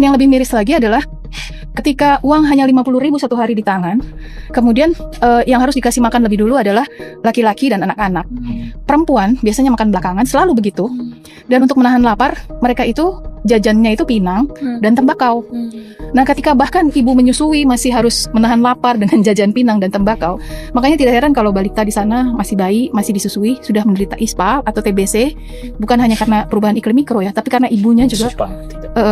Yang lebih miris lagi adalah ketika uang hanya 50.000 satu hari di tangan, kemudian yang harus dikasih makan lebih dulu adalah laki-laki dan anak-anak. Perempuan biasanya makan belakangan, selalu begitu. Dan untuk menahan lapar, mereka itu jajannya itu pinang dan tembakau. Nah, ketika bahkan ibu menyusui masih harus menahan lapar dengan jajan pinang dan tembakau, makanya tidak heran kalau balita di sana masih bayi, masih disusui, sudah menderita ISPA atau TBC, bukan hanya karena perubahan iklim mikro ya, tapi karena ibunya juga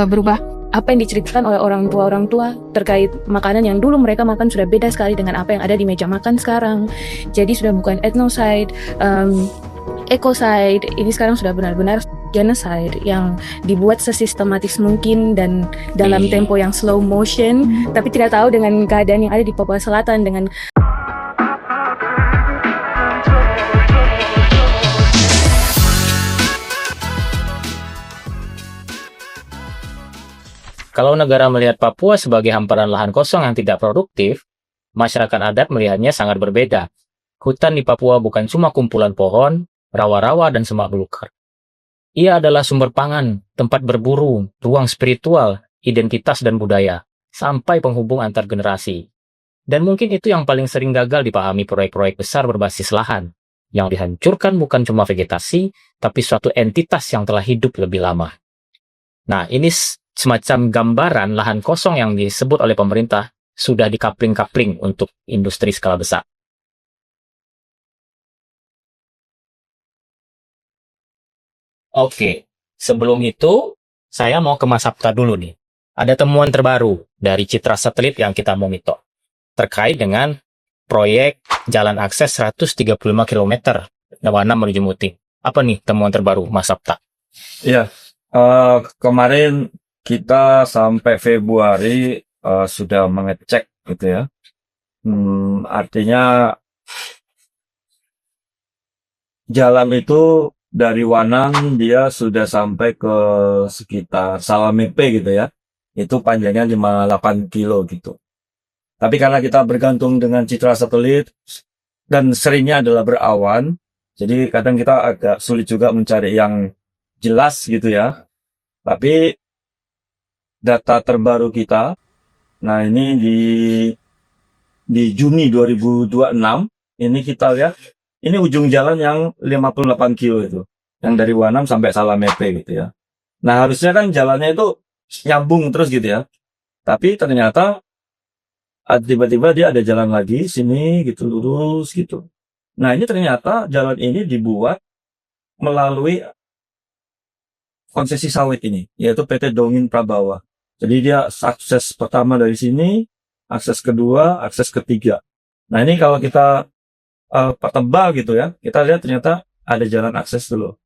berubah. Apa yang diceritakan oleh orang tua terkait makanan yang dulu mereka makan sudah beda sekali dengan apa yang ada di meja makan sekarang. Jadi sudah bukan ethnocide, ecocide, ini sekarang sudah benar-benar genocide yang dibuat sesistematis mungkin dan dalam tempo yang slow motion, tapi tidak tahu dengan keadaan yang ada di Papua Selatan dengan Kalau negara melihat Papua sebagai hamparan lahan kosong yang tidak produktif, masyarakat adat melihatnya sangat berbeda. Hutan di Papua bukan cuma kumpulan pohon, rawa-rawa, dan semak belukar. Ia adalah sumber pangan, tempat berburu, ruang spiritual, identitas dan budaya, sampai penghubung antar generasi. Dan mungkin itu yang paling sering gagal dipahami proyek-proyek besar berbasis lahan, yang dihancurkan bukan cuma vegetasi, tapi suatu entitas yang telah hidup lebih lama. Nah, ini semacam gambaran lahan kosong yang disebut oleh pemerintah sudah dikapling-kapling untuk industri skala besar. Oke, sebelum itu saya mau ke Mas Sapta dulu nih. Ada temuan terbaru dari citra satelit yang kita monitor terkait dengan proyek jalan akses 135 km Wanam menuju Muting. Apa nih temuan terbaru Mas Sapta? Iya, kemarin kita sampai Februari sudah mengecek gitu ya. Artinya jalan itu dari Wanang dia sudah sampai ke sekitar Salamepe gitu ya. Itu panjangnya 58 kilo gitu. Tapi karena kita bergantung dengan citra satelit dan seringnya adalah berawan, jadi kadang kita agak sulit juga mencari yang jelas gitu ya. Tapi data terbaru kita, nah ini di Juni 2026, ini kita lihat, ini ujung jalan yang 58 kilo itu, yang dari Wanam sampai Salamepe gitu ya. Nah harusnya kan jalannya itu nyambung terus gitu ya, tapi ternyata tiba-tiba dia ada jalan lagi sini gitu lurus gitu. Nah ini ternyata jalan ini dibuat melalui konsesi sawit ini, yaitu PT Dongin Prabawa. Jadi dia akses pertama dari sini, akses kedua, akses ketiga. Nah ini kalau kita pertebal gitu ya, kita lihat ternyata ada jalan akses dulu.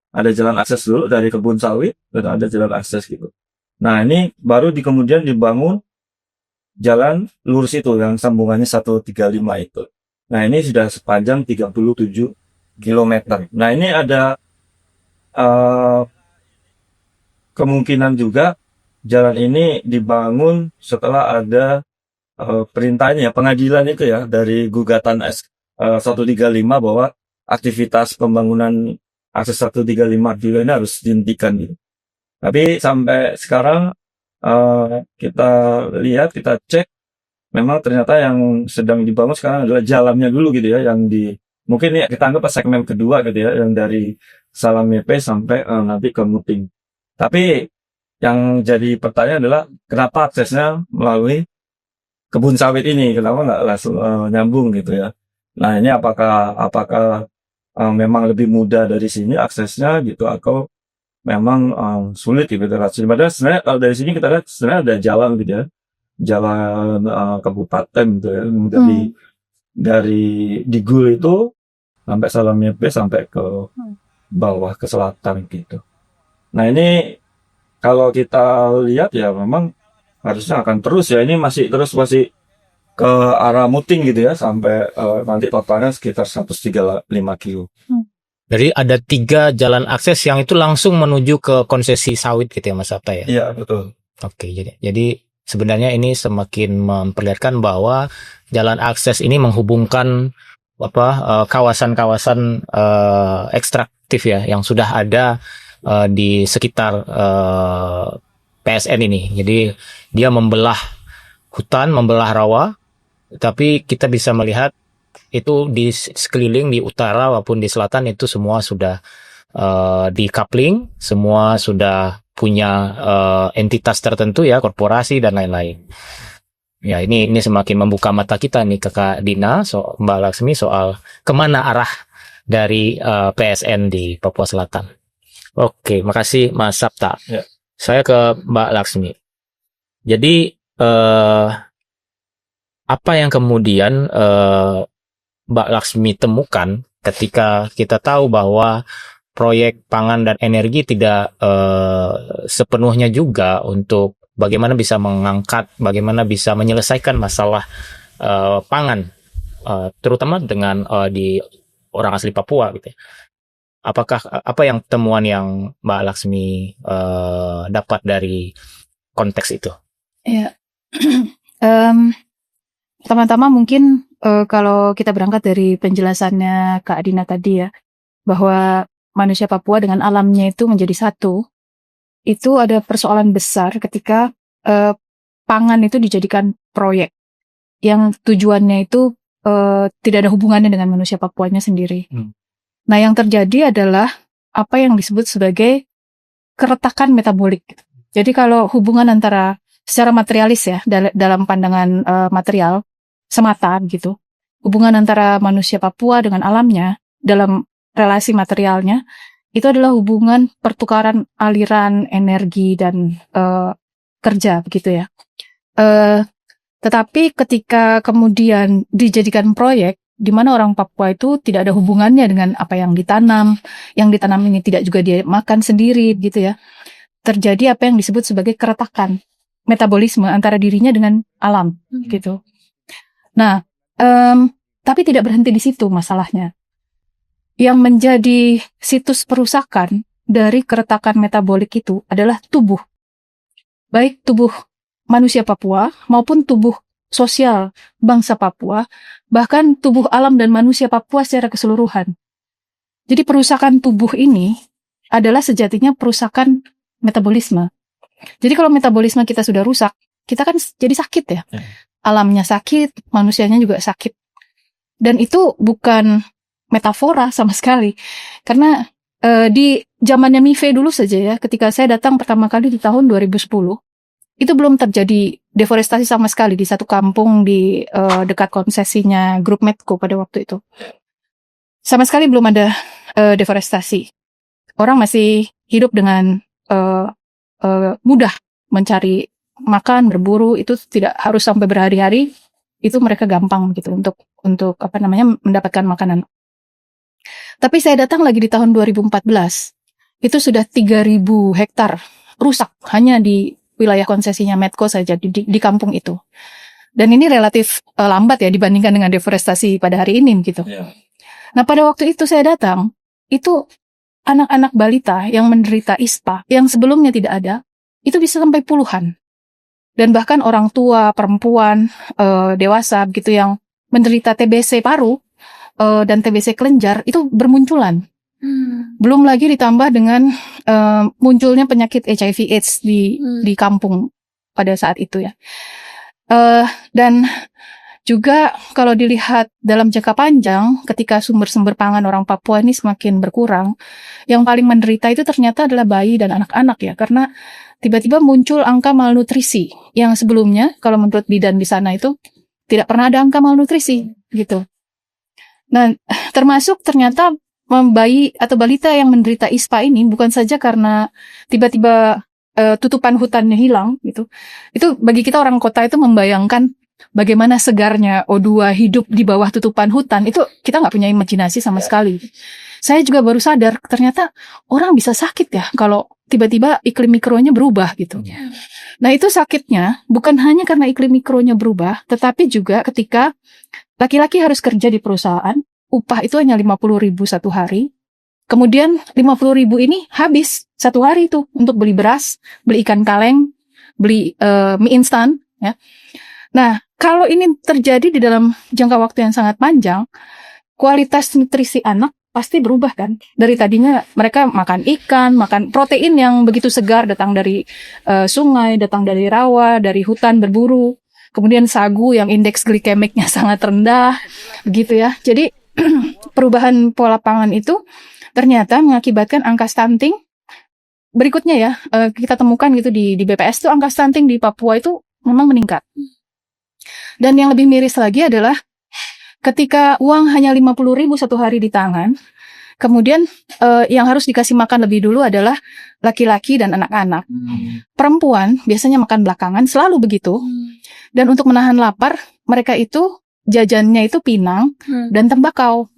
Ada jalan akses dulu dari kebun sawit, dan ada jalan akses gitu. Nah ini baru kemudian dibangun jalan lurus itu, yang sambungannya 135 itu. Nah ini sudah sepanjang 37 km. Nah ini ada kemungkinan juga jalan ini dibangun setelah ada perintahnya pengadilan itu ya dari gugatan 135 bahwa aktivitas pembangunan akses 135 kilo ini harus dihentikan gitu. Tapi sampai sekarang kita lihat, kita cek, memang ternyata yang sedang dibangun sekarang adalah jalannya dulu gitu ya, yang mungkin ya kita anggap segmen kedua gitu ya, yang dari Salamepe sampai nanti ke Muting. Tapi yang jadi pertanyaan adalah kenapa aksesnya melalui kebun sawit ini, kenapa nggak langsung nyambung gitu ya. Nah ini apakah memang lebih mudah dari sini aksesnya gitu, atau memang sulit gitu. Padahal sebenarnya kalau dari sini kita lihat sebenarnya ada jalan gitu ya, jalan kabupaten gitu ya, dari Digul itu sampai Salamepe sampai ke bawah ke selatan gitu. Nah ini kalau kita lihat ya memang harusnya akan terus ya, ini masih ke arah Muting gitu ya, sampai nanti totalnya sekitar 135 kilo. Jadi ada 3 jalan akses yang itu langsung menuju ke konsesi sawit gitu ya Mas Sapta ya? Iya betul. Oke, jadi sebenarnya ini semakin memperlihatkan bahwa jalan akses ini menghubungkan kawasan-kawasan ekstraktif ya yang sudah ada di sekitar PSN ini. Jadi dia membelah hutan, membelah rawa, tapi kita bisa melihat itu di sekeliling di utara maupun di selatan itu semua sudah di coupling, semua sudah punya entitas tertentu ya, korporasi dan lain-lain. Ya, ini semakin membuka mata kita nih Kakak Dina, Mbak Laksmi, soal kemana arah dari PSN di Papua Selatan. Oke, makasih Mas Sapta. Ya. Saya ke Mbak Laksmi. Jadi apa yang kemudian Mbak Laksmi temukan ketika kita tahu bahwa proyek pangan dan energi tidak sepenuhnya juga untuk bagaimana bisa mengangkat, bagaimana bisa menyelesaikan masalah pangan, terutama dengan di orang asli Papua gitu ya. Apakah apa yang temuan yang Mbak Laksmi dapat dari konteks itu? Ya. Pertama-tama mungkin kalau kita berangkat dari penjelasannya Kak Adina tadi ya, bahwa manusia Papua dengan alamnya itu menjadi satu, itu ada persoalan besar ketika pangan itu dijadikan proyek yang tujuannya itu tidak ada hubungannya dengan manusia Papuanya sendiri. Nah, yang terjadi adalah apa yang disebut sebagai keretakan metabolik. Jadi kalau hubungan antara secara materialis ya, dalam pandangan material semata gitu, hubungan antara manusia Papua dengan alamnya dalam relasi materialnya itu adalah hubungan pertukaran aliran energi dan kerja begitu ya. Tetapi ketika kemudian dijadikan proyek di mana orang Papua itu tidak ada hubungannya dengan apa yang ditanam ini tidak juga dia makan sendiri gitu ya. Terjadi apa yang disebut sebagai keretakan metabolisme antara dirinya dengan alam gitu. Nah, tapi tidak berhenti di situ masalahnya. Yang menjadi situs perusakan dari keretakan metabolik itu adalah tubuh. Baik tubuh manusia Papua maupun tubuh sosial bangsa Papua, bahkan tubuh alam dan manusia Papua secara keseluruhan. Jadi perusakan tubuh ini adalah sejatinya perusakan metabolisme. Jadi kalau metabolisme kita sudah rusak, kita kan jadi sakit ya. Alamnya sakit, manusianya juga sakit. Dan itu bukan metafora sama sekali. Karena di zamannya Mive dulu saja ya, ketika saya datang pertama kali di tahun 2010, itu belum terjadi deforestasi sama sekali di satu kampung di dekat konsesinya grup Medco pada waktu itu. Sama sekali belum ada deforestasi. Orang masih hidup dengan mudah mencari makan, berburu, itu tidak harus sampai berhari-hari. Itu mereka gampang gitu untuk mendapatkan makanan. Tapi saya datang lagi di tahun 2014. Itu sudah 3.000 hektar rusak hanya di wilayah konsesinya Medco saja di kampung itu. Dan ini relatif lambat ya dibandingkan dengan deforestasi pada hari ini gitu. Nah, pada waktu itu saya datang, itu anak-anak balita yang menderita ISPA yang sebelumnya tidak ada, itu bisa sampai puluhan. Dan bahkan orang tua, perempuan, dewasa begitu yang menderita TBC paru dan TBC kelenjar itu bermunculan. Belum lagi ditambah dengan munculnya penyakit HIV/AIDS di kampung pada saat itu ya. Dan juga kalau dilihat dalam jangka panjang, ketika sumber-sumber pangan orang Papua ini semakin berkurang, yang paling menderita itu ternyata adalah bayi dan anak-anak ya, karena tiba-tiba muncul angka malnutrisi yang sebelumnya kalau menurut bidan di sana itu tidak pernah ada angka malnutrisi gitu. Nah, termasuk ternyata bayi atau balita yang menderita ISPA ini bukan saja karena tiba-tiba tutupan hutannya hilang gitu. Itu bagi kita orang kota itu membayangkan bagaimana segarnya O2 hidup di bawah tutupan hutan, itu kita nggak punya imajinasi sama sekali. Saya juga baru sadar ternyata orang bisa sakit ya kalau tiba-tiba iklim mikronya berubah gitu. Nah, itu sakitnya bukan hanya karena iklim mikronya berubah, tetapi juga ketika laki-laki harus kerja di perusahaan, upah itu hanya 50.000 satu hari. Kemudian 50.000 ini habis satu hari itu untuk beli beras, beli ikan kaleng, beli mie instan ya. Nah, kalau ini terjadi di dalam jangka waktu yang sangat panjang, kualitas nutrisi anak pasti berubah kan. Dari tadinya mereka makan ikan, makan protein yang begitu segar datang dari sungai, datang dari rawa, dari hutan berburu. Kemudian sagu yang indeks glikemiknya sangat rendah, begitu ya. Jadi perubahan pola pangan itu ternyata mengakibatkan angka stunting. Berikutnya ya, kita temukan gitu di BPS tuh angka stunting di Papua itu memang meningkat. Dan yang lebih miris lagi adalah ketika uang hanya 50.000 satu hari di tangan, kemudian yang harus dikasih makan lebih dulu adalah laki-laki dan anak-anak. Perempuan biasanya makan belakangan, selalu begitu. Dan untuk menahan lapar, mereka itu jajannya itu pinang dan tembakau.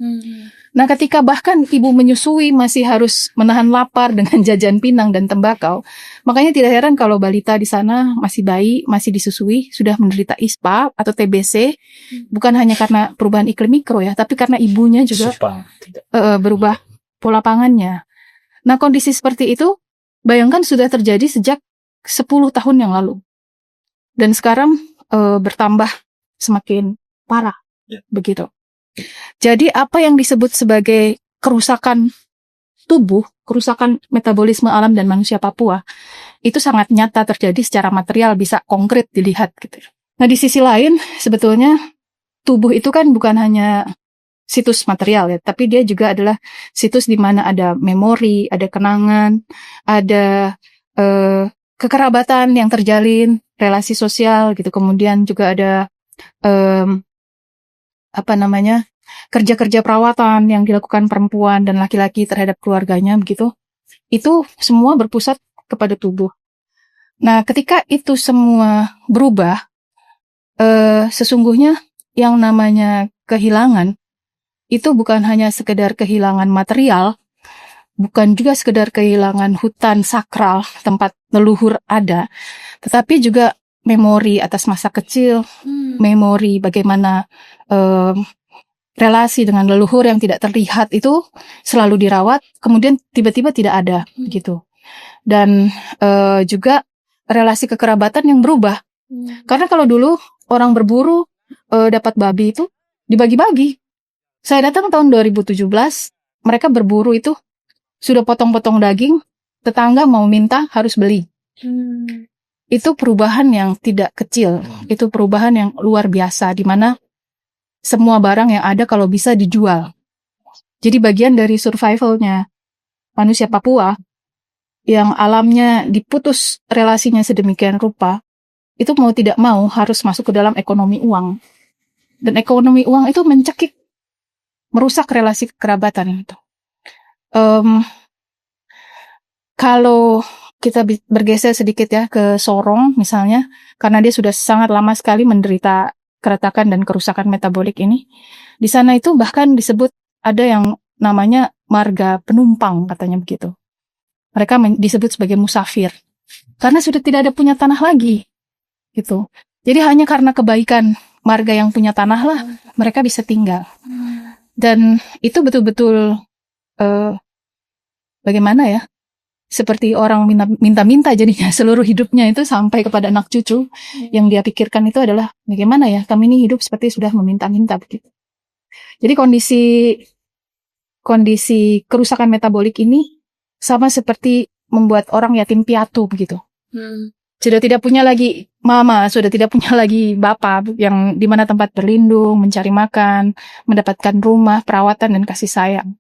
Nah, ketika bahkan ibu menyusui masih harus menahan lapar dengan jajan pinang dan tembakau, makanya tidak heran kalau balita di sana masih bayi, masih disusui, sudah menderita ISPA atau TBC, bukan hanya karena perubahan iklim mikro ya, tapi karena ibunya juga berubah pola pangannya. Nah, kondisi seperti itu, bayangkan sudah terjadi sejak 10 tahun yang lalu. Dan sekarang bertambah semakin parah, begitu. Jadi apa yang disebut sebagai kerusakan tubuh, kerusakan metabolisme alam dan manusia Papua, itu sangat nyata terjadi secara material, bisa konkret dilihat gitu. Nah, di sisi lain sebetulnya tubuh itu kan bukan hanya situs material ya, tapi dia juga adalah situs di mana ada memori, ada kenangan, ada kekerabatan yang terjalin, relasi sosial gitu. Kemudian juga ada kerja-kerja perawatan yang dilakukan perempuan dan laki-laki terhadap keluarganya begitu. Itu semua berpusat kepada tubuh. Nah, ketika itu semua berubah, sesungguhnya yang namanya kehilangan itu bukan hanya sekedar kehilangan material, bukan juga sekedar kehilangan hutan sakral tempat leluhur ada, tetapi juga memori atas masa kecil, memori bagaimana relasi dengan leluhur yang tidak terlihat itu selalu dirawat, kemudian tiba-tiba tidak ada gitu. Dan juga relasi kekerabatan yang berubah. Karena kalau dulu orang berburu dapat babi itu dibagi-bagi. Saya datang tahun 2017, mereka berburu itu sudah potong-potong daging, tetangga mau minta harus beli. Itu perubahan yang tidak kecil, itu perubahan yang luar biasa, di mana semua barang yang ada kalau bisa dijual. Jadi bagian dari survivalnya manusia Papua yang alamnya diputus relasinya sedemikian rupa, itu mau tidak mau harus masuk ke dalam ekonomi uang. Dan ekonomi uang itu mencekik, merusak relasi kekerabatan itu. Kalau kita bergeser sedikit ya ke Sorong misalnya, karena dia sudah sangat lama sekali menderita keretakan dan kerusakan metabolik ini. Di sana itu bahkan disebut ada yang namanya marga penumpang, katanya begitu. Mereka disebut sebagai musafir. Karena sudah tidak ada punya tanah lagi. Gitu. Jadi hanya karena kebaikan marga yang punya tanah lah, mereka bisa tinggal. Dan itu betul-betul bagaimana ya? Seperti orang minta-minta jadinya seluruh hidupnya itu sampai kepada anak cucu. Yang dia pikirkan itu adalah bagaimana ya kami ini hidup seperti sudah meminta-minta begitu. Jadi kondisi kerusakan metabolik ini sama seperti membuat orang yatim piatu begitu. Sudah tidak punya lagi mama, sudah tidak punya lagi bapak yang di mana tempat berlindung, mencari makan, mendapatkan rumah, perawatan dan kasih sayang.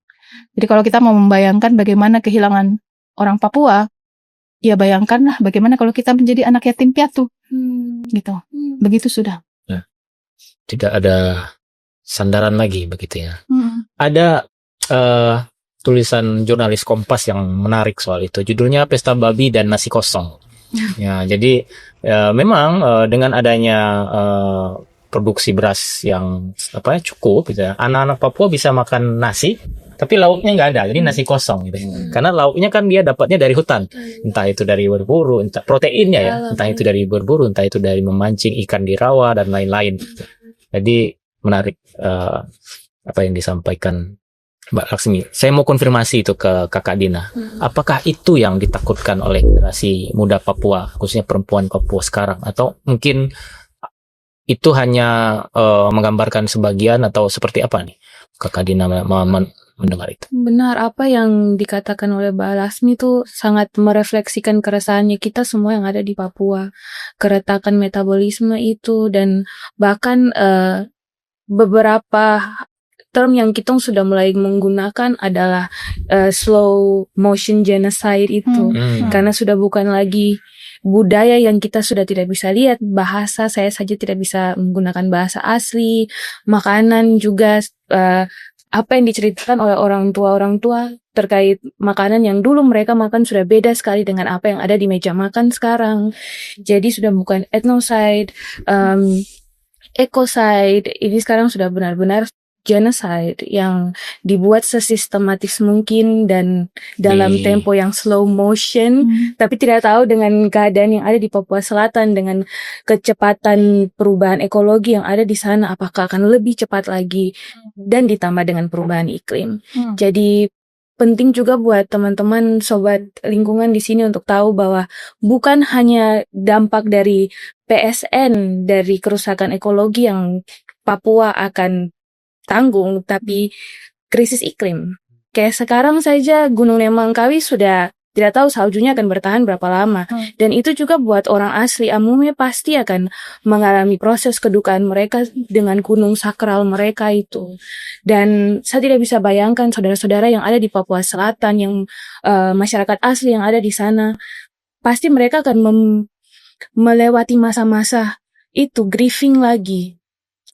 Jadi kalau kita mau membayangkan bagaimana kehilangan orang Papua, ya bayangkanlah bagaimana kalau kita menjadi anak yatim piatu, gitu. Begitu sudah. Nah, tidak ada sandaran lagi begitu ya. Ada tulisan jurnalis Kompas yang menarik soal itu. Judulnya Pesta Babi dan Nasi Kosong. Ya, jadi memang dengan adanya produksi beras yang cukup, gitu ya, anak-anak Papua bisa makan nasi. Tapi lauknya nggak ada, jadi nasi kosong gitu. Karena lauknya kan dia dapatnya dari hutan. Entah itu dari berburu, entah proteinnya ya. Entah itu dari berburu, entah itu dari memancing ikan di rawa, dan lain-lain. Jadi menarik apa yang disampaikan Mbak Laksmi. Saya mau konfirmasi itu ke Kakak Dina. Apakah itu yang ditakutkan oleh generasi muda Papua, khususnya perempuan Papua sekarang? Atau mungkin itu hanya menggambarkan sebagian atau seperti apa nih? Kakak Dina mendengar itu. Benar, apa yang dikatakan oleh Mbak Lasmi itu sangat merefleksikan keresahannya kita semua yang ada di Papua. Keretakan metabolisme itu, dan bahkan beberapa term yang kita sudah mulai menggunakan adalah slow motion genocide itu. Karena sudah bukan lagi budaya yang kita sudah tidak bisa lihat, bahasa saya saja tidak bisa menggunakan bahasa asli, makanan juga apa yang diceritakan oleh orang tua terkait makanan yang dulu mereka makan sudah beda sekali dengan apa yang ada di meja makan sekarang. Jadi sudah bukan ethnocide, ecocide, ini sekarang sudah benar-benar genocide yang dibuat sesistematis mungkin dan dalam tempo yang slow motion, tapi tidak tahu dengan keadaan yang ada di Papua Selatan dengan kecepatan perubahan ekologi yang ada di sana apakah akan lebih cepat lagi dan ditambah dengan perubahan iklim. Jadi penting juga buat teman-teman sobat lingkungan di sini untuk tahu bahwa bukan hanya dampak dari PSN dari kerusakan ekologi yang Papua akan tanggung, tapi krisis iklim. Kayak sekarang saja Gunung Nemangkawi sudah tidak tahu saljunya akan bertahan berapa lama. Dan itu juga buat orang asli Amume pasti akan mengalami proses kedukaan mereka dengan gunung sakral mereka itu. Dan saya tidak bisa bayangkan saudara-saudara yang ada di Papua Selatan, yang masyarakat asli yang ada di sana, pasti mereka akan melewati masa-masa itu, grieving lagi.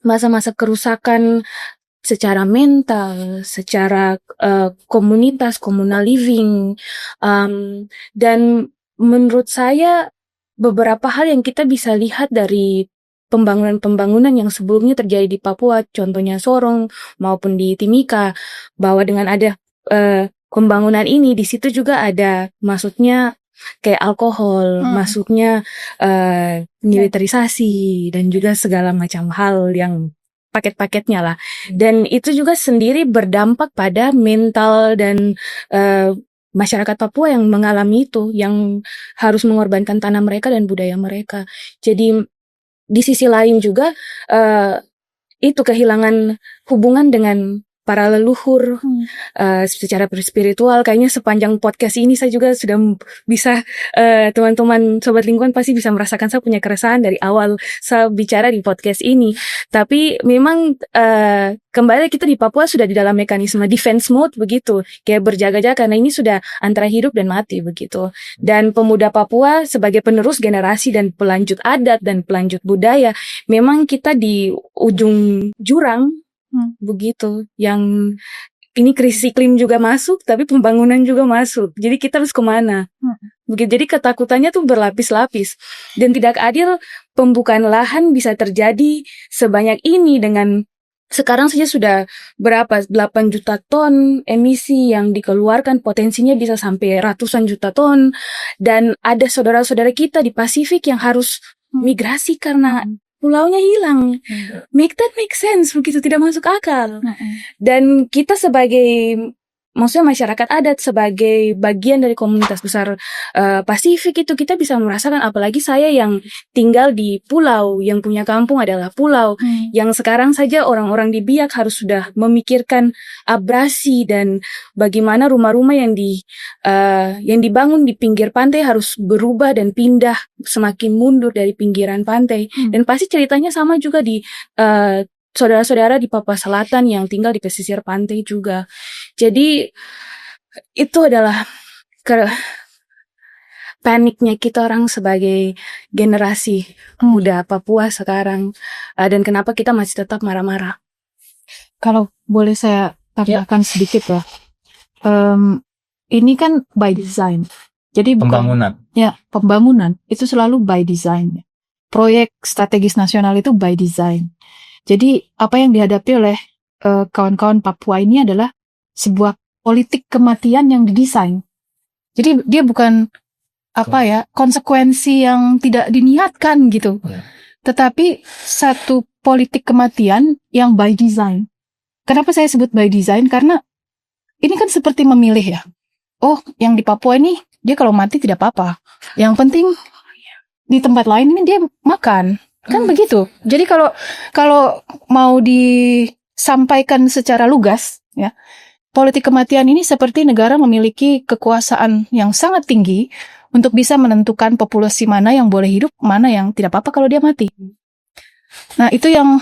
Masa-masa kerusakan secara mental, secara komunitas, communal living, dan menurut saya beberapa hal yang kita bisa lihat dari pembangunan-pembangunan yang sebelumnya terjadi di Papua, contohnya Sorong maupun di Timika, bahwa dengan ada pembangunan ini di situ juga ada maksudnya kayak alkohol, maksudnya militerisasi dan juga segala macam hal yang paket-paketnya lah. Dan itu juga sendiri berdampak pada mental dan masyarakat Papua yang mengalami itu, yang harus mengorbankan tanah mereka dan budaya mereka. Jadi di sisi lain juga itu kehilangan hubungan dengan para leluhur secara spiritual. Kayaknya sepanjang podcast ini saya juga sudah bisa, teman-teman sobat lingkungan pasti bisa merasakan saya punya keresahan dari awal saya bicara di podcast ini. Tapi memang kembali kita di Papua sudah di dalam mekanisme defense mode begitu, kayak berjaga-jaga karena ini sudah antara hidup dan mati begitu. Dan pemuda Papua sebagai penerus generasi dan pelanjut adat dan pelanjut budaya, memang kita di ujung jurang begitu, yang ini krisis iklim juga masuk, tapi pembangunan juga masuk. Jadi kita harus kemana? Begitu. Jadi ketakutannya tuh berlapis-lapis, dan tidak adil pembukaan lahan bisa terjadi sebanyak ini dengan sekarang saja sudah berapa 8 juta ton emisi yang dikeluarkan, potensinya bisa sampai ratusan juta ton, dan ada saudara-saudara kita di Pasifik yang harus migrasi karena pulaunya hilang. Make sense, begitu, tidak masuk akal. Dan kita sebagai, maksudnya masyarakat adat sebagai bagian dari komunitas besar Pasifik itu, kita bisa merasakan, apalagi saya yang tinggal di pulau, yang punya kampung adalah pulau, yang sekarang saja orang-orang di Biak harus sudah memikirkan abrasi dan bagaimana rumah-rumah yang dibangun di pinggir pantai harus berubah dan pindah semakin mundur dari pinggiran pantai. Dan pasti ceritanya sama juga di saudara-saudara di Papua Selatan yang tinggal di pesisir pantai juga. Jadi itu adalah paniknya kita orang sebagai generasi muda Papua sekarang, dan kenapa kita masih tetap marah-marah. Kalau boleh saya tambahkan sedikit ya, ini kan by design. Jadi pembangunan itu selalu by design. Proyek strategis nasional itu by design. Jadi apa yang dihadapi oleh kawan-kawan Papua ini adalah sebuah politik kematian yang didesain. Jadi dia bukan konsekuensi yang tidak diniatkan gitu, tetapi satu politik kematian yang by design. Kenapa saya sebut by design? Karena ini kan seperti memilih ya. Oh, yang di Papua ini dia kalau mati tidak apa-apa. Yang penting di tempat lain ini dia makan. Kan begitu. Jadi kalau mau disampaikan secara lugas ya, politik kematian ini seperti negara memiliki kekuasaan yang sangat tinggi untuk bisa menentukan populasi mana yang boleh hidup, mana yang tidak apa-apa kalau dia mati. Nah, itu yang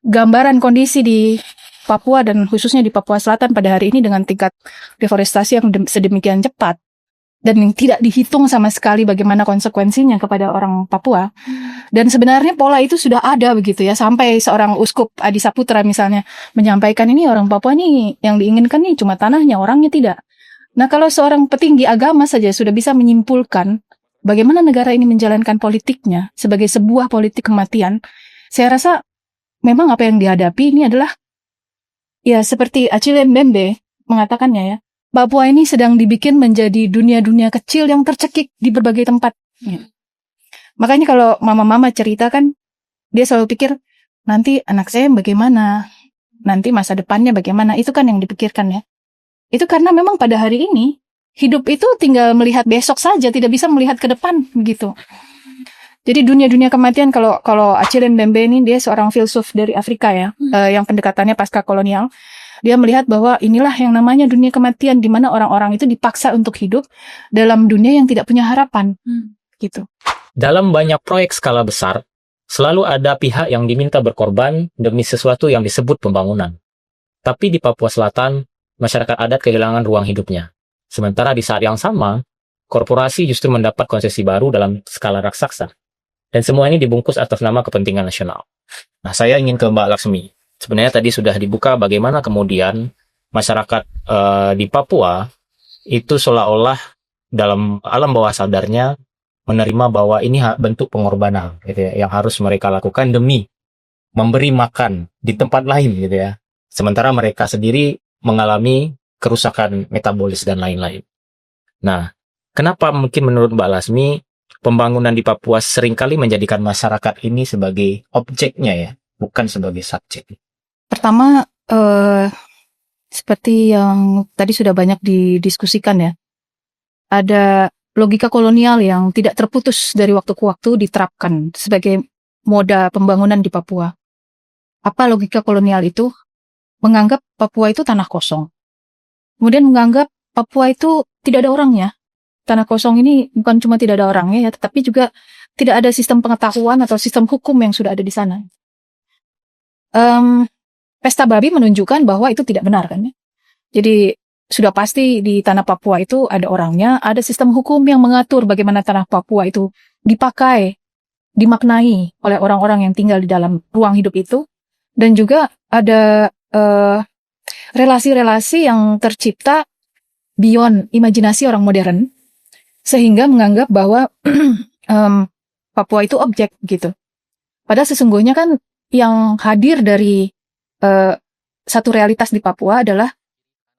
gambaran kondisi di Papua dan khususnya di Papua Selatan pada hari ini dengan tingkat deforestasi yang sedemikian cepat dan yang tidak dihitung sama sekali bagaimana konsekuensinya kepada orang Papua. Dan sebenarnya pola itu sudah ada begitu ya, sampai seorang uskup Adi Saputra misalnya menyampaikan ini orang Papua nih yang diinginkan nih cuma tanahnya, orangnya tidak. Nah, kalau seorang petinggi agama saja sudah bisa menyimpulkan bagaimana negara ini menjalankan politiknya sebagai sebuah politik kematian, saya rasa memang apa yang dihadapi ini adalah ya seperti Achille Mbembe mengatakannya ya, Papua ini sedang dibikin menjadi dunia-dunia kecil yang tercekik di berbagai tempat. Ya. Makanya kalau mama-mama cerita kan, dia selalu pikir, nanti anak saya bagaimana? Nanti masa depannya bagaimana? Itu kan yang dipikirkan ya. Itu karena memang pada hari ini, hidup itu tinggal melihat besok saja, tidak bisa melihat ke depan, begitu. Jadi dunia-dunia kematian, kalau Achille Mbembe ini, dia seorang filsuf dari Afrika ya, yang pendekatannya pasca kolonial. Dia melihat bahwa inilah yang namanya dunia kematian, di mana orang-orang itu dipaksa untuk hidup dalam dunia yang tidak punya harapan, gitu. Dalam banyak proyek skala besar, selalu ada pihak yang diminta berkorban demi sesuatu yang disebut pembangunan. Tapi di Papua Selatan, masyarakat adat kehilangan ruang hidupnya. Sementara di saat yang sama, korporasi justru mendapat konsesi baru dalam skala raksasa. Dan semua ini dibungkus atas nama kepentingan nasional. Nah, saya ingin ke Mbak Laksmi. Sebenarnya tadi sudah dibuka bagaimana kemudian masyarakat di Papua itu seolah-olah dalam alam bawah sadarnya menerima bahwa ini bentuk pengorbanan gitu ya, yang harus mereka lakukan demi memberi makan di tempat lain gitu ya. Sementara mereka sendiri mengalami kerusakan metabolis dan lain-lain. Nah, kenapa mungkin menurut Mbak Lasmi pembangunan di Papua seringkali menjadikan masyarakat ini sebagai objeknya ya, bukan sebagai subjek? Pertama, seperti yang tadi sudah banyak didiskusikan ya, ada logika kolonial yang tidak terputus dari waktu ke waktu diterapkan sebagai moda pembangunan di Papua. Apa logika kolonial itu? Menganggap Papua itu tanah kosong. Kemudian menganggap Papua itu tidak ada orangnya. Tanah kosong ini bukan cuma tidak ada orangnya ya, tetapi juga tidak ada sistem pengetahuan atau sistem hukum yang sudah ada di sana. Pesta babi menunjukkan bahwa itu tidak benar kan ya. Jadi sudah pasti di tanah Papua itu ada orangnya, ada sistem hukum yang mengatur bagaimana tanah Papua itu dipakai, dimaknai oleh orang-orang yang tinggal di dalam ruang hidup itu, dan juga ada relasi-relasi yang tercipta beyond imajinasi orang modern, sehingga menganggap bahwa Papua itu objek gitu. Padahal sesungguhnya kan yang hadir dari satu realitas di Papua adalah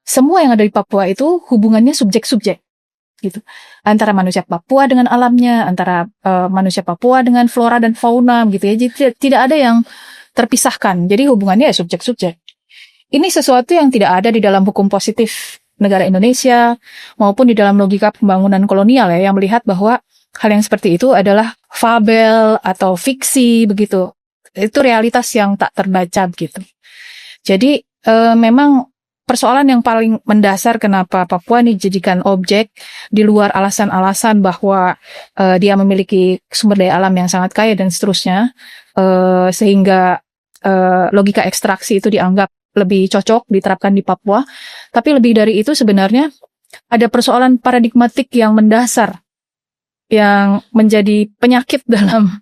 semua yang ada di Papua itu hubungannya subjek-subjek gitu. Antara manusia Papua dengan alamnya, antara manusia Papua dengan flora dan fauna gitu ya. Jadi tidak ada yang terpisahkan. Jadi hubungannya ya subjek-subjek. Ini sesuatu yang tidak ada di dalam hukum positif negara Indonesia maupun di dalam logika pembangunan kolonial ya, yang melihat bahwa hal yang seperti itu adalah fabel atau fiksi begitu. Itu realitas yang tak terbaca begitu. Jadi memang persoalan yang paling mendasar kenapa Papua ini dijadikan objek di luar alasan-alasan bahwa dia memiliki sumber daya alam yang sangat kaya dan seterusnya, sehingga logika ekstraksi itu dianggap lebih cocok diterapkan di Papua. Tapi lebih dari itu sebenarnya ada persoalan paradigmatik yang mendasar yang menjadi penyakit dalam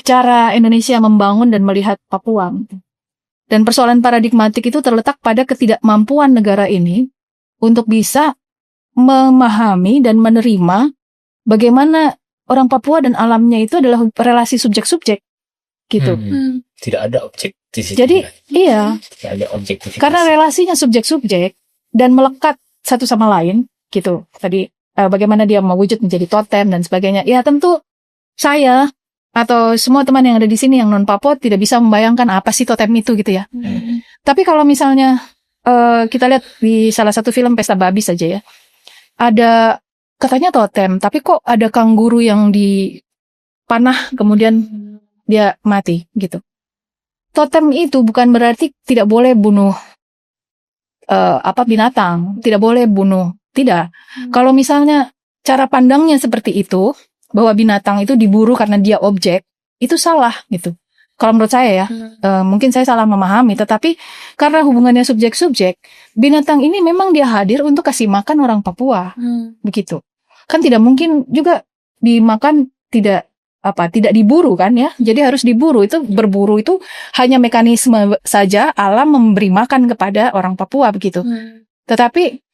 cara Indonesia membangun dan melihat Papua. Dan persoalan paradigmatik itu terletak pada ketidakmampuan negara ini untuk bisa memahami dan menerima bagaimana orang Papua dan alamnya itu adalah relasi subjek-subjek gitu. Tidak ada objektivitas. Jadi iya, tidak ada objektivitas. karena relasinya subjek-subjek dan melekat satu sama lain gitu. Tadi bagaimana dia mewujud menjadi totem dan sebagainya. Ya tentu saya atau semua teman yang ada di sini yang non Papua tidak bisa membayangkan apa sih totem itu gitu ya. Tapi kalau misalnya kita lihat di salah satu film Pesta Babi saja ya, ada katanya totem, tapi kok ada kanguru yang dipanah kemudian dia mati gitu. Totem itu bukan berarti tidak boleh bunuh binatang, tidak boleh bunuh. Tidak. Kalau misalnya cara pandangnya seperti itu, bahwa binatang itu diburu karena dia objek, itu salah gitu. Kalau menurut saya ya, mungkin saya salah memahami, tetapi karena hubungannya subjek-subjek, binatang ini memang dia hadir untuk kasih makan orang Papua, begitu. Kan tidak mungkin juga dimakan tidak diburu kan ya. Jadi harus diburu, itu berburu itu hanya mekanisme saja alam memberi makan kepada orang Papua begitu. Tetapi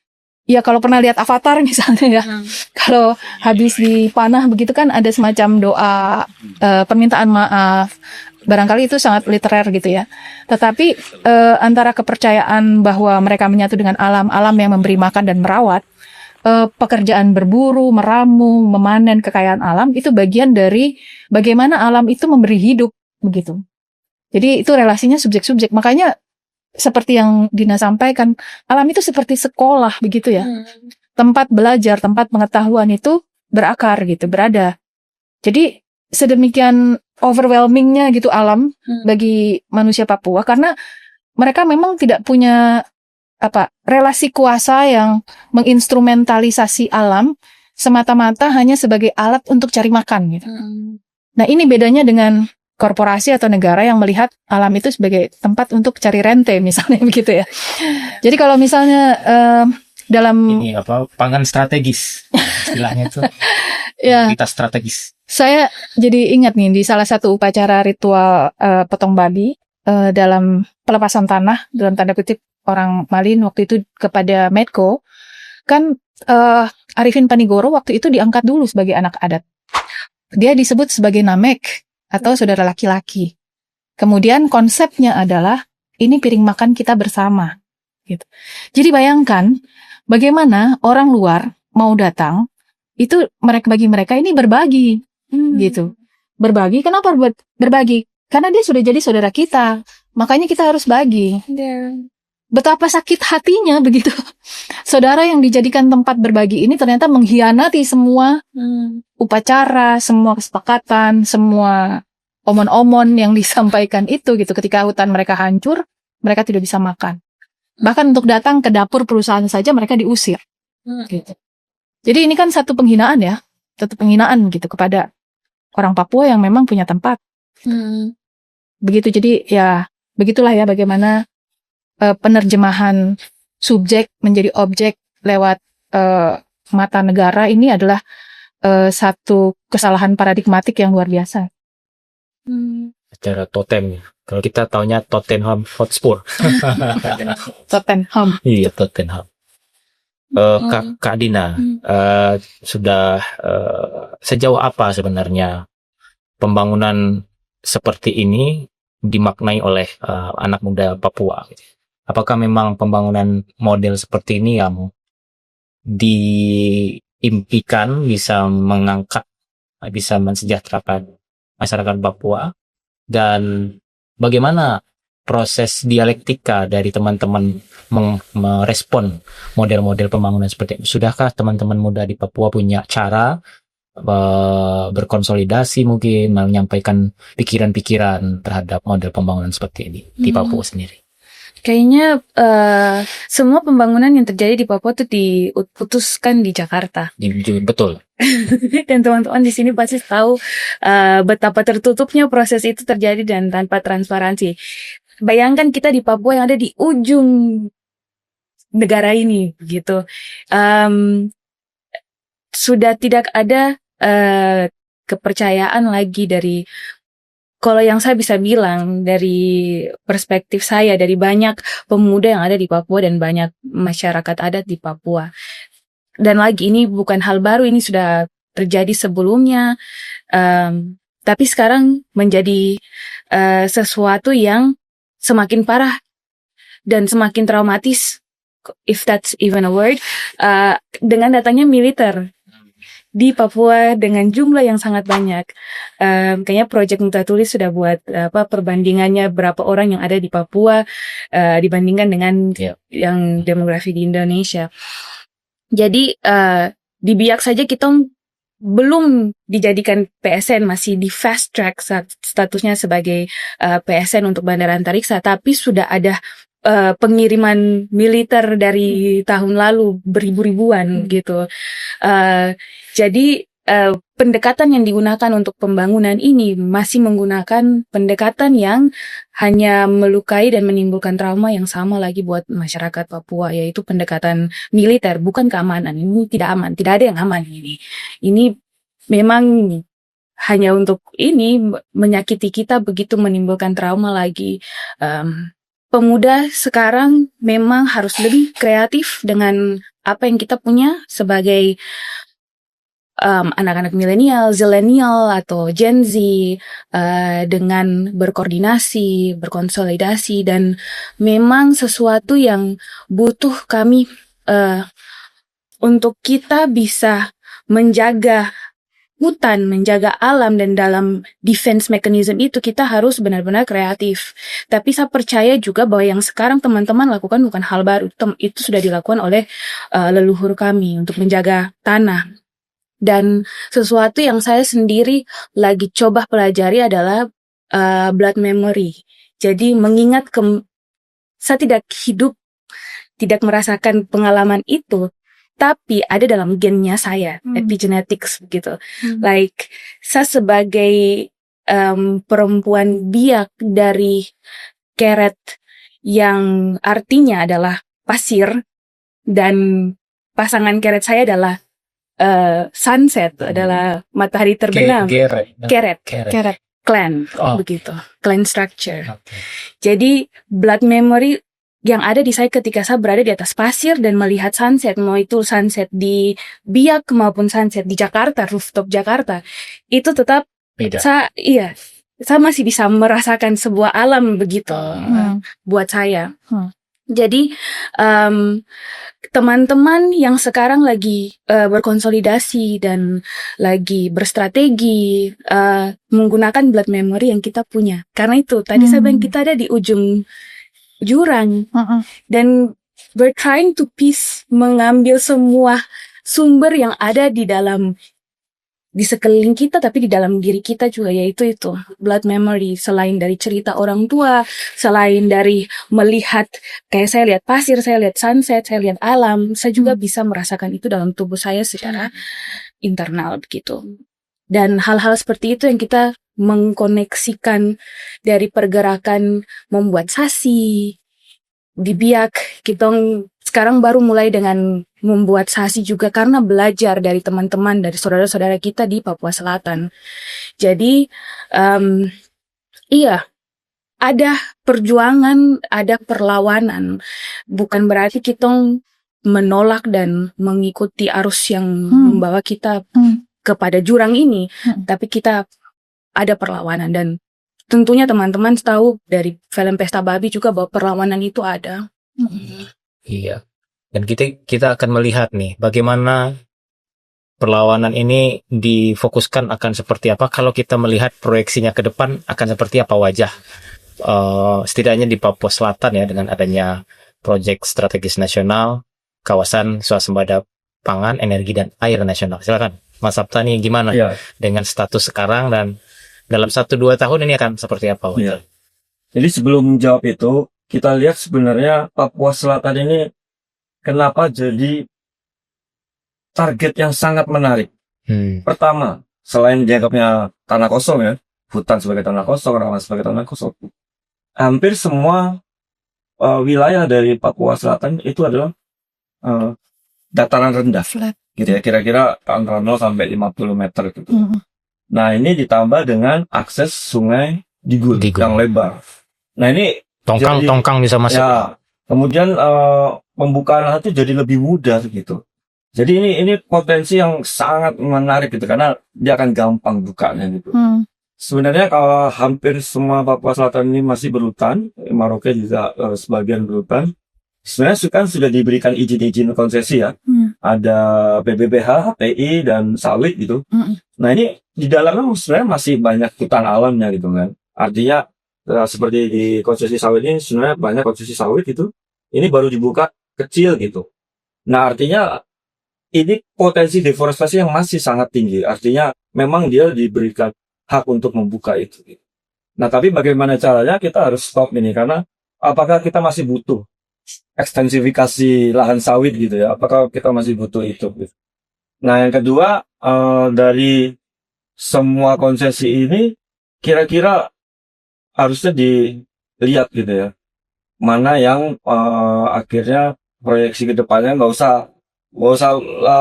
ya kalau pernah lihat Avatar misalnya ya, kalau habis dipanah begitu kan ada semacam doa permintaan maaf. Barangkali itu sangat literer gitu ya. Tetapi antara kepercayaan bahwa mereka menyatu dengan alam yang memberi makan dan merawat, pekerjaan berburu, meramu, memanen kekayaan alam itu bagian dari bagaimana alam itu memberi hidup begitu. Jadi itu relasinya subjek-subjek. Makanya seperti yang Dina sampaikan, alam itu seperti sekolah begitu ya. Tempat belajar, tempat pengetahuan itu berakar gitu, berada. Jadi sedemikian overwhelmingnya gitu alam bagi manusia Papua, karena mereka memang tidak punya relasi kuasa yang menginstrumentalisasi alam semata-mata hanya sebagai alat untuk cari makan gitu. Nah ini bedanya dengan korporasi atau negara yang melihat alam itu sebagai tempat untuk cari rente misalnya begitu ya. Jadi kalau misalnya dalam Ini pangan strategis istilahnya itu. ya, Kita strategis. saya jadi ingat nih di salah satu upacara ritual potong babi dalam pelepasan tanah dalam tanda kutip orang Malin waktu itu kepada Medco, kan Arifin Panigoro waktu itu diangkat dulu sebagai anak adat. Dia disebut sebagai Namek atau saudara laki-laki. Kemudian konsepnya adalah ini piring makan kita bersama. Gitu. Jadi bayangkan bagaimana orang luar mau datang itu bagi mereka ini berbagi. Gitu. Berbagi, kenapa berbagi? Karena dia sudah jadi saudara kita, makanya kita harus bagi. Betapa sakit hatinya begitu. Saudara yang dijadikan tempat berbagi ini ternyata mengkhianati semua upacara, semua kesepakatan, semua omon-omon yang disampaikan itu gitu. Ketika hutan mereka hancur, mereka tidak bisa makan. Bahkan untuk datang ke dapur perusahaan saja mereka diusir. Gitu. Jadi ini kan satu penghinaan ya, satu penghinaan gitu kepada orang Papua yang memang punya tempat. Begitu, jadi ya begitulah ya bagaimana penerjemahan subjek menjadi objek lewat mata negara ini adalah satu kesalahan paradigmatik yang luar biasa. Secara totem. Kalau kita taunya Tottenham Hotspur. Tottenham. Iya, Tottenham. Kak Dina, sudah sejauh apa sebenarnya pembangunan seperti ini dimaknai oleh anak muda Papua? Apakah memang pembangunan model seperti ini yang diimpikan bisa mengangkat, bisa mensejahterakan masyarakat Papua? Dan bagaimana proses dialektika dari teman-teman merespon model-model pembangunan seperti ini? Sudahkah teman-teman muda di Papua punya cara berkonsolidasi mungkin menyampaikan pikiran-pikiran terhadap model pembangunan seperti ini di Papua sendiri? Kayaknya semua pembangunan yang terjadi di Papua itu diputuskan di Jakarta. Betul. Dan teman-teman di sini pasti tahu betapa tertutupnya proses itu terjadi dan tanpa transparansi. Bayangkan kita di Papua yang ada di ujung negara ini, gitu. Sudah tidak ada kepercayaan lagi dari, kalau yang saya bisa bilang dari perspektif saya, dari banyak pemuda yang ada di Papua dan banyak masyarakat adat di Papua. Dan lagi ini bukan hal baru, ini sudah terjadi sebelumnya. Tapi sekarang menjadi sesuatu yang semakin parah dan semakin traumatis, if that's even a word, dengan datangnya militer di Papua dengan jumlah yang sangat banyak. Kayaknya Project Nuta Tulis sudah buat perbandingannya berapa orang yang ada di Papua dibandingkan dengan yang demografi di Indonesia. Jadi di Biak saja kita belum dijadikan PSN, masih di fast track statusnya sebagai PSN untuk Bandara Antariksa, tapi sudah ada pengiriman militer dari tahun lalu beribu-ribuan gitu. Jadi pendekatan yang digunakan untuk pembangunan ini masih menggunakan pendekatan yang hanya melukai dan menimbulkan trauma yang sama lagi buat masyarakat Papua, yaitu pendekatan militer, bukan keamanan. Ini tidak aman, tidak ada yang aman ini. Ini memang hanya untuk ini menyakiti kita, begitu menimbulkan trauma lagi. Pemuda sekarang memang harus lebih kreatif dengan apa yang kita punya sebagai anak-anak milenial, zilenial atau Gen Z, dengan berkoordinasi, berkonsolidasi, dan memang sesuatu yang butuh kami untuk kita bisa menjaga hutan, menjaga alam, dan dalam defense mechanism itu kita harus benar-benar kreatif. Tapi saya percaya juga bahwa yang sekarang teman-teman lakukan bukan hal baru, itu sudah dilakukan oleh leluhur kami untuk menjaga tanah. Dan sesuatu yang saya sendiri lagi coba pelajari adalah blood memory. Jadi mengingat saya tidak hidup, tidak merasakan pengalaman itu, tapi ada dalam gennya saya, epigenetics gitu. Like saya sebagai perempuan biak dari Keret yang artinya adalah pasir, dan pasangan Keret saya adalah sunset, adalah matahari terbenam. Keret clan, begitu, clan structure. Jadi blood memory yang ada di saya ketika saya berada di atas pasir dan melihat sunset, mau itu sunset di Biak maupun sunset di Jakarta, rooftop Jakarta, itu tetap Beda. saya masih bisa merasakan sebuah alam begitu buat saya. Jadi teman-teman yang sekarang lagi berkonsolidasi dan lagi berstrategi menggunakan blood memory yang kita punya. Karena itu tadi saya bilang kita ada di ujung jurang, dan we're trying to mengambil semua sumber yang ada di sekeliling kita, tapi di dalam diri kita juga, yaitu itu blood memory. Selain dari cerita orang tua, selain dari melihat, kayak saya lihat pasir, saya lihat sunset, saya lihat alam, saya juga bisa merasakan itu dalam tubuh saya secara internal begitu. Dan hal-hal seperti itu yang kita mengkoneksikan dari pergerakan membuat sasi di Biak. Kita sekarang baru mulai dengan membuat sasi juga karena belajar dari teman-teman, dari saudara-saudara kita di Papua Selatan. Jadi ada perjuangan, ada perlawanan. Bukan berarti kita menolak dan mengikuti arus yang membawa kita kepada jurang ini, tapi kita ada perlawanan. Dan tentunya teman-teman tahu dari film Pesta Babi juga bahwa perlawanan itu ada. Iya. Dan kita akan melihat nih bagaimana perlawanan ini difokuskan akan seperti apa kalau kita melihat proyeksinya ke depan akan seperti apa wajah setidaknya di Papua Selatan ya, dengan adanya proyek strategis nasional, kawasan swasembada pangan, energi dan air nasional. Silakan Mas Saptani, gimana dengan status sekarang dan dalam 1-2 tahun ini akan seperti apa wajah? Jadi sebelum jawab itu, kita lihat sebenarnya Papua Selatan ini kenapa jadi target yang sangat menarik. Pertama, selain dianggapnya tanah kosong ya, hutan sebagai tanah kosong, rawan sebagai tanah kosong, hampir semua wilayah dari Papua Selatan itu adalah dataran rendah, gitu ya, kira-kira antara 0 sampai 50 meter gitu. Nah ini ditambah dengan akses sungai Digul yang lebar. Nah ini tongkang bisa masuk. Ya, kemudian pembukaan lahan itu jadi lebih mudah gitu. Jadi ini potensi yang sangat menarik gitu, karena dia akan gampang bukanya gitu. Sebenarnya kalau hampir semua Papua Selatan ini masih berhutan, Merauke juga sebagian berhutan. Sebenarnya kan sudah diberikan izin-izin konsesi ya. Ada PBBH, HPI, dan sawit gitu. Nah ini di dalamnya sebenarnya masih banyak hutan alamnya gitu kan. Artinya seperti di konsesi sawit ini sebenarnya banyak konsesi sawit itu. Ini baru dibuka kecil gitu. Nah artinya ini potensi deforestasi yang masih sangat tinggi. Artinya memang dia diberikan hak untuk membuka itu. Nah tapi bagaimana caranya, kita harus stop ini karena apakah kita masih butuh ekstensifikasi lahan sawit gitu ya? Apakah kita masih butuh itu? Gitu. Nah, yang kedua, dari semua konsesi ini kira-kira harusnya dilihat gitu ya. Mana yang akhirnya proyeksi ke depannya nggak usah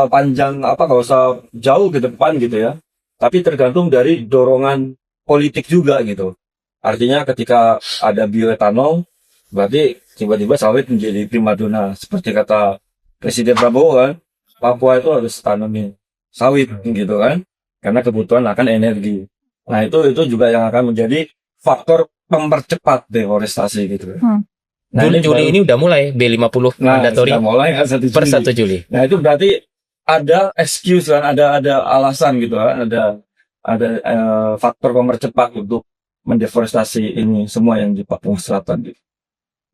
panjang nggak usah jauh ke depan gitu ya. Tapi tergantung dari dorongan politik juga gitu. Artinya ketika ada bioetanol, berarti tiba-tiba sawit menjadi primadona. Seperti kata Presiden Prabowo kan, Papua itu harus tanamin sawit gitu kan, karena kebutuhan akan energi. Nah itu juga yang akan menjadi faktor mempercepat deforestasi gitu. Nah, Juli ini udah mulai B50 mandatory sudah mulai kan 1 per Juli. 1 Juli. Nah itu berarti ada excuse kan, ada alasan gitu kan, ada faktor pemercepat untuk mendeforestasi ini semua yang di Papua Selatan gitu.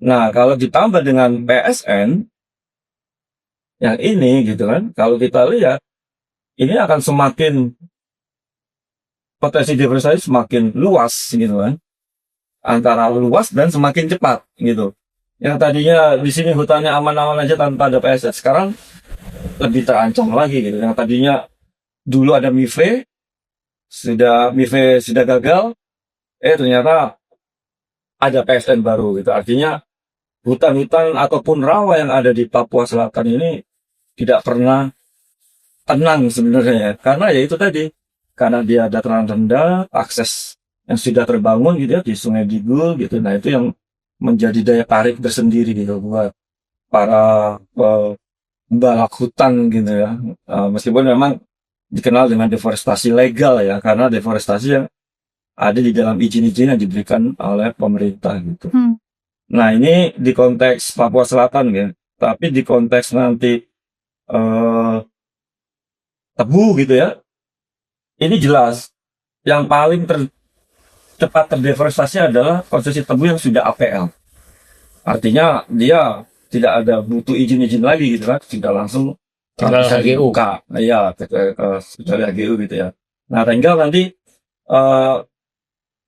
Nah kalau ditambah dengan PSN yang ini gitu kan, kalau kita lihat ini akan semakin potensi deforestasi semakin luas gitu kan, antara luas dan semakin cepat gitu. Yang tadinya di sini hutannya aman-aman aja tanpa ada PSN, sekarang lebih terancam lagi gitu. Yang tadinya dulu ada MIFE sudah gagal, ternyata ada PSN baru gitu. Artinya hutan-hutan ataupun rawa yang ada di Papua Selatan ini tidak pernah tenang sebenarnya ya. Karena ya itu tadi, karena dia dataran rendah, akses yang sudah terbangun gitu ya di Sungai Digul gitu. Nah itu yang menjadi daya tarik tersendiri gitu buat para pembalak hutan gitu ya. Meskipun memang dikenal dengan deforestasi legal ya, karena deforestasi yang ada di dalam izin-izin yang diberikan oleh pemerintah gitu. Nah ini di konteks Papua Selatan ya, tapi di konteks nanti tebu gitu ya, ini jelas yang paling cepat terdeforestasi adalah konsesi tebu yang sudah APL. Artinya dia tidak ada butuh izin-izin lagi gitu kan, sudah langsung bisa HGU. dibuka. Iya, dari HGU gitu ya. Nah, tinggal nanti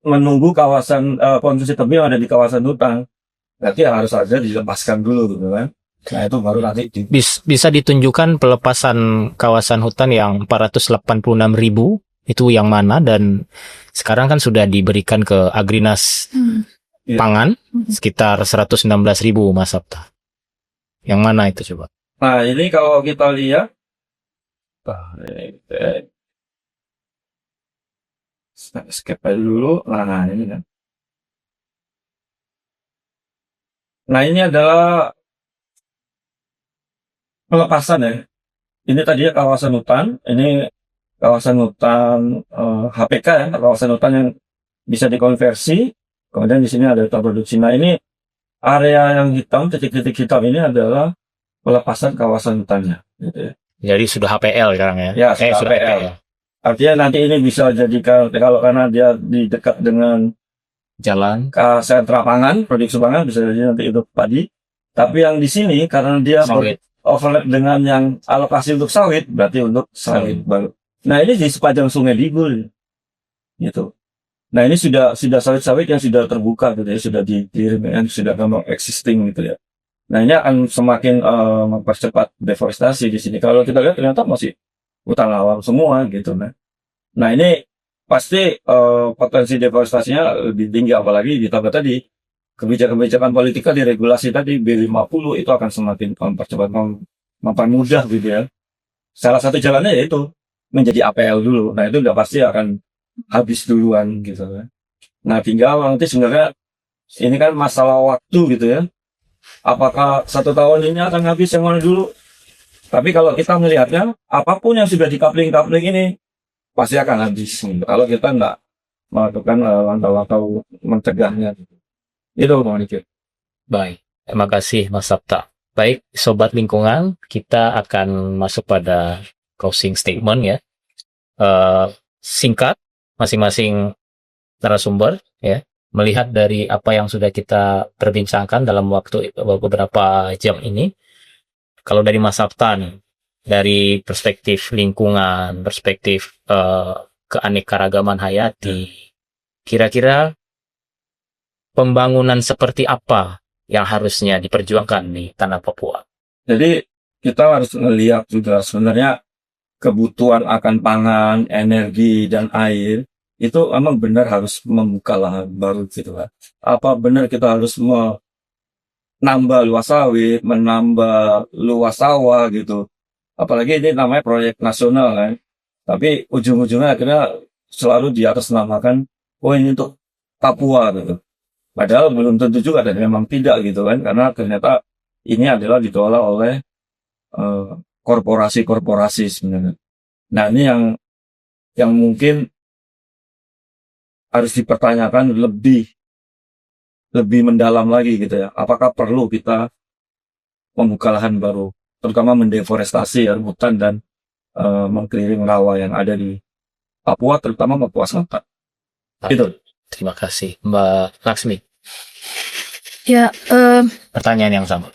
menunggu kawasan konsesi tebu yang ada di kawasan hutan. Berarti harus ada dilepaskan dulu gitu kan. Nah, itu baru nanti Bisa ditunjukkan pelepasan kawasan hutan yang 486.000 itu yang mana, dan sekarang kan sudah diberikan ke Agrinas Pangan sekitar 116.000 Mas Sabta. Yang mana itu coba? Nah, ini kalau kita lihat skip aja dulu. Nah, ini kan. Nah, ini adalah pelepasan ya. Ini tadinya kawasan hutan, ini kawasan hutan HPK ya, kawasan hutan yang bisa dikonversi. Kemudian di sini ada hutan produksi. Nah, ini area yang hitam, titik-titik hitam ini adalah pelepasan kawasan hutannya. Gitu ya. Jadi sudah HPL sekarang ya? Ya, sudah HPL. Artinya nanti ini bisa jadikan, kalau karena dia di dekat dengan Jalan ke sentra pangan, produksi pangan, bisa jadi nanti itu padi. Tapi yang di sini karena dia sawit. overlap dengan yang alokasi untuk sawit, berarti untuk sawit baru. Nah ini di sepanjang Sungai Digul, gitu. Nah ini sudah sawit-sawit yang sudah terbuka, gitu ya, sudah dikirim, sudah memang existing, gitu ya. Nah ini akan semakin mempercepat deforestasi di sini. Kalau kita lihat ternyata masih hutan alam semua, gitu. Nah ini pasti potensi deforestasinya lebih tinggi, apalagi ditambah tadi kebijakan-kebijakan politika di regulasi tadi B50 itu akan semakin mempercepat, mempermudah gitu ya. Salah satu jalannya yaitu menjadi APL dulu. Nah itu udah pasti akan habis duluan gitu kan. Nah tinggal nanti sebenarnya ini kan masalah waktu gitu ya. Apakah 1 tahun ini akan habis yang mana dulu? Tapi kalau kita melihatnya, apapun yang sudah di-coupling ini pasti akan habis. Kalau kita nggak melakukan langkah-langkah mencegahnya. Itu mau dikit. Baik, terima kasih Mas Sabta. Baik, Sobat Lingkungan, kita akan masuk pada closing statement ya. Singkat, masing-masing narasumber ya, melihat dari apa yang sudah kita perbincangkan dalam waktu beberapa jam ini. Kalau dari Mas Sabta nih, dari perspektif lingkungan, perspektif keanekaragaman hayati, kira-kira pembangunan seperti apa yang harusnya diperjuangkan di tanah Papua? Jadi kita harus melihat juga sebenarnya kebutuhan akan pangan, energi, dan air itu emang benar harus membuka lahan baru gitu kan. Apa benar kita harus menambah luas sawit, menambah luas sawah gitu. Apalagi ini namanya proyek nasional kan. Tapi ujung-ujungnya akhirnya selalu di atas namakan, oh ini untuk Papua gitu. Padahal belum tentu juga dan memang tidak gitu kan. Karena ternyata ini adalah dikelola oleh korporasi-korporasi sebenarnya. Nah ini yang mungkin harus dipertanyakan lebih mendalam lagi gitu ya. Apakah perlu kita membuka lahan baru, terutama mendeforestasi ya, hutan dan mengkeliling rawa yang ada di Papua, terutama Papua Selatan. Gitu. Terima kasih, Mbak Laksmi. Ya, Pertanyaan yang sama.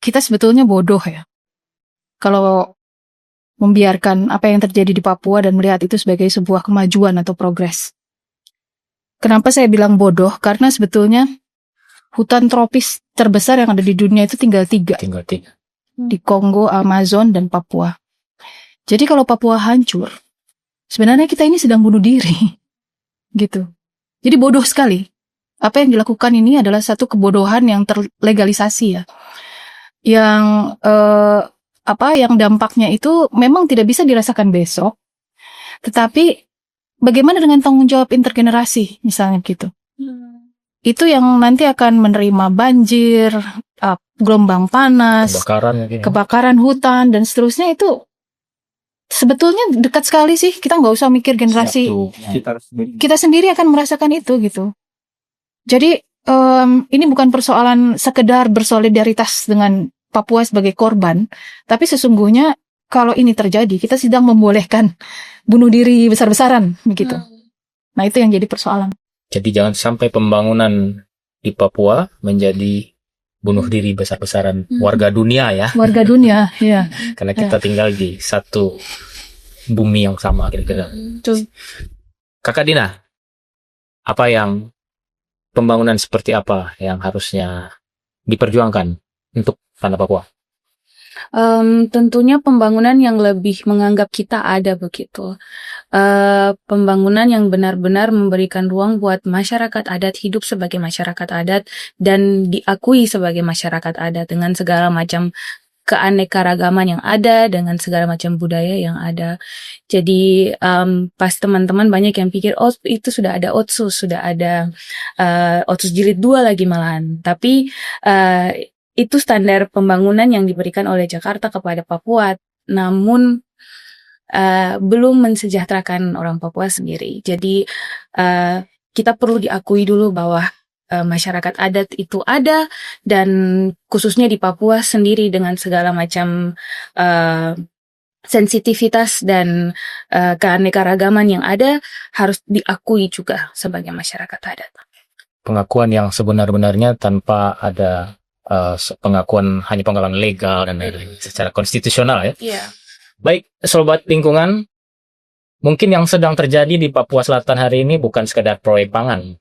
kita sebetulnya bodoh ya kalau membiarkan apa yang terjadi di Papua dan melihat itu sebagai sebuah kemajuan atau progres. Kenapa saya bilang bodoh? Karena sebetulnya hutan tropis terbesar yang ada di dunia itu tinggal 3. Tinggal 3. Di Kongo, Amazon, dan Papua. Jadi kalau Papua hancur, sebenarnya kita ini sedang bunuh diri. Gitu. Jadi bodoh sekali. Apa yang dilakukan ini adalah satu kebodohan yang terlegalisasi ya. Yang yang dampaknya itu memang tidak bisa dirasakan besok. Tetapi bagaimana dengan tanggung jawab intergenerasi misalnya gitu. Itu yang nanti akan menerima banjir, gelombang panas, kebakaran hutan dan seterusnya itu sebetulnya dekat sekali sih. Kita nggak usah mikir generasi kita sendiri akan merasakan itu gitu. Jadi ini bukan persoalan sekedar bersolidaritas dengan Papua sebagai korban, tapi sesungguhnya kalau ini terjadi kita sedang membolehkan bunuh diri besar-besaran begitu. Nah itu yang jadi persoalan. Jadi jangan sampai pembangunan di Papua menjadi bunuh diri besar-besaran warga dunia ya. Warga dunia, ya. Karena kita tinggal di satu bumi yang sama kira-kira. Kakak Dina, pembangunan seperti apa yang harusnya diperjuangkan untuk tanah Papua? Tentunya pembangunan yang lebih menganggap kita ada begitu. Pembangunan yang benar-benar memberikan ruang buat masyarakat adat hidup sebagai masyarakat adat dan diakui sebagai masyarakat adat dengan segala macam keanekaragaman yang ada, dengan segala macam budaya yang ada. Jadi pas teman-teman banyak yang pikir, oh itu sudah ada Otsus, sudah ada Otsus Jilid 2 lagi malahan. Tapi itu standar pembangunan yang diberikan oleh Jakarta kepada Papua, namun belum mensejahterakan orang Papua sendiri. Jadi kita perlu diakui dulu bahwa masyarakat adat itu ada, dan khususnya di Papua sendiri dengan segala macam sensitivitas dan keanekaragaman yang ada harus diakui juga sebagai masyarakat adat. Pengakuan yang sebenar-benarnya tanpa ada hanya pengakuan legal dan lain-lain secara konstitusional ya. Iya. Baik, sobat lingkungan, mungkin yang sedang terjadi di Papua Selatan hari ini bukan sekedar proyek pangan,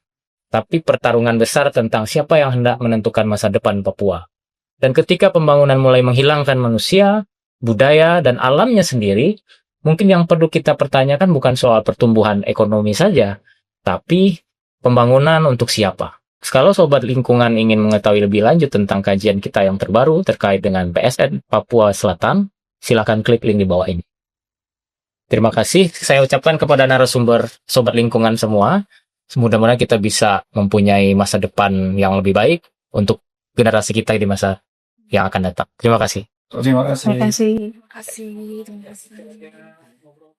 tapi pertarungan besar tentang siapa yang hendak menentukan masa depan Papua. Dan ketika pembangunan mulai menghilangkan manusia, budaya, dan alamnya sendiri, mungkin yang perlu kita pertanyakan bukan soal pertumbuhan ekonomi saja, tapi pembangunan untuk siapa? Kalau sobat lingkungan ingin mengetahui lebih lanjut tentang kajian kita yang terbaru terkait dengan PSN Papua Selatan, silakan klik link di bawah ini. Terima kasih saya ucapkan kepada narasumber sobat lingkungan semua. Mudah-mudahan kita bisa mempunyai masa depan yang lebih baik untuk generasi kita di masa yang akan datang. Terima kasih. Terima kasih. Terima kasih. Terima kasih.